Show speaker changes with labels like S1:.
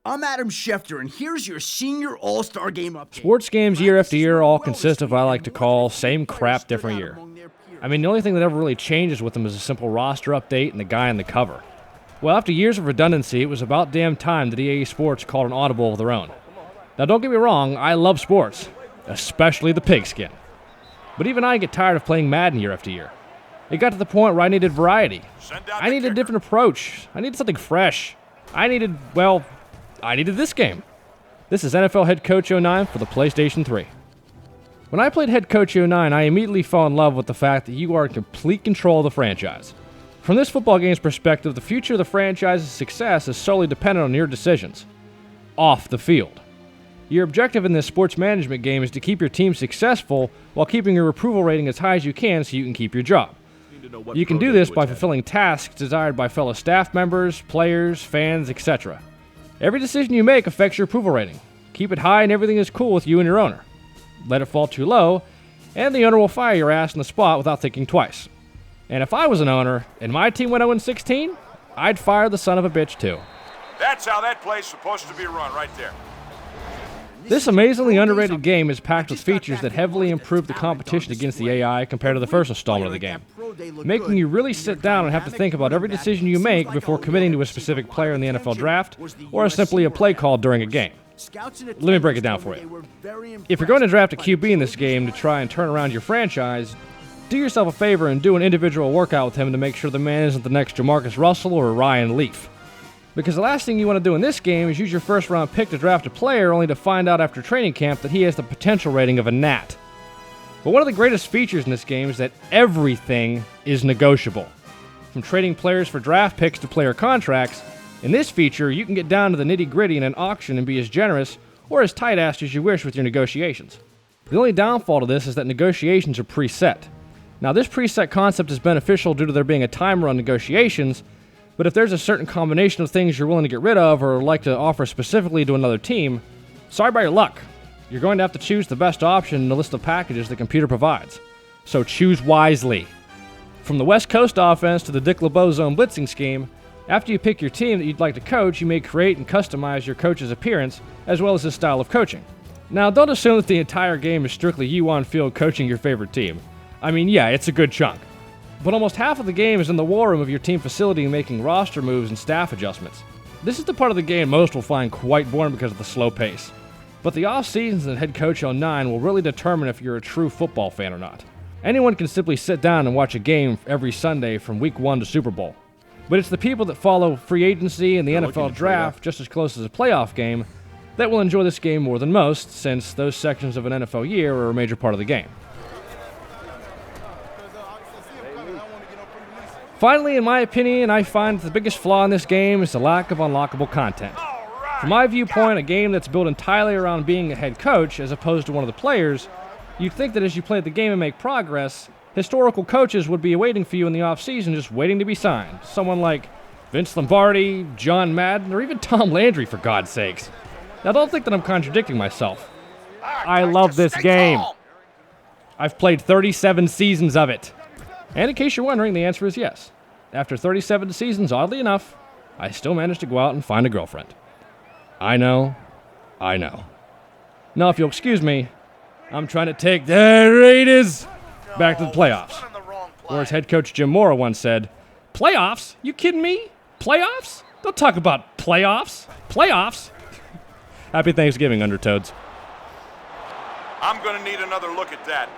S1: I'm Adam Schefter, and here's your senior all-star game update.
S2: Sports games year after year all consist of what I like to call same crap, different year. I mean, the only thing that ever really changes with them is a simple roster update and the guy on the cover. Well, after years of redundancy, it was about damn time that EA Sports called an audible of their own. Now, don't get me wrong, I love sports, especially the pigskin. But even I get tired of playing Madden year after year. It got to the point where I needed variety. I needed a different approach. I needed something fresh. I needed this game. This is NFL Head Coach 09 for the PlayStation 3. When I played Head Coach 09, I immediately fell in love with the fact that you are in complete control of the franchise. From this football game's perspective, the future of the franchise's success is solely dependent on your decisions. Off the field. Your objective in this sports management game is to keep your team successful while keeping your approval rating as high as you can so you can keep your job. You can do this by fulfilling tasks desired by fellow staff members, players, fans, etc. Every decision you make affects your approval rating. Keep it high and everything is cool with you and your owner. Let it fall too low, and the owner will fire your ass on the spot without thinking twice. And if I was an owner, and my team went 0-16, I'd fire the son of a bitch too.
S3: That's how that play's supposed to be run, right there.
S2: This amazingly underrated game is packed with features that heavily improve the competition against the AI compared to the first installment of the game, making you really sit down and have to think about every decision you make before committing to a specific player in the NFL draft or simply a play call during a game. Let me break it down for you. If you're going to draft a QB in this game to try and turn around your franchise, do yourself a favor and do an individual workout with him to make sure the man isn't the next Jamarcus Russell or Ryan Leaf. Because the last thing you want to do in this game is use your first round pick to draft a player only to find out after training camp that he has the potential rating of a gnat. But one of the greatest features in this game is that everything is negotiable. From trading players for draft picks to player contracts, in this feature you can get down to the nitty-gritty in an auction and be as generous or as tight-assed as you wish with your negotiations. The only downfall to this is that negotiations are preset. Now, this preset concept is beneficial due to there being a timer on negotiations, but if there's a certain combination of things you're willing to get rid of or like to offer specifically to another team, sorry about your luck. You're going to have to choose the best option in the list of packages the computer provides. So choose wisely. From the West Coast offense to the Dick LeBeau zone blitzing scheme, after you pick your team that you'd like to coach, you may create and customize your coach's appearance as well as his style of coaching. Now, don't assume that the entire game is strictly you on field coaching your favorite team. I mean, yeah, it's a good chunk. But almost half of the game is in the war room of your team facility and making roster moves and staff adjustments. This is the part of the game most will find quite boring because of the slow pace. But the off-seasons and Head Coach 09 will really determine if you're a true football fan or not. Anyone can simply sit down and watch a game every Sunday from Week 1 to Super Bowl. But it's the people that follow free agency and the NFL draft just as close as a playoff game that will enjoy this game more than most, since those sections of an NFL year are a major part of the game. Finally, in my opinion, I find that the biggest flaw in this game is the lack of unlockable content. From my viewpoint, a game that's built entirely around being a head coach as opposed to one of the players, you'd think that as you play the game and make progress, historical coaches would be waiting for you in the offseason just waiting to be signed. Someone like Vince Lombardi, John Madden, or even Tom Landry, for God's sakes. Now, don't think that I'm contradicting myself. I love this game. I've played 37 seasons of it. And in case you're wondering, the answer is yes. After 37 seasons, oddly enough, I still managed to go out and find a girlfriend. I know. Now, if you'll excuse me, I'm trying to take the Raiders back to the playoffs. Or as head coach Jim Mora once said, playoffs? You kidding me? Playoffs? Don't talk about playoffs. Playoffs? Happy Thanksgiving, Undertoads.
S3: I'm going to need another look at that.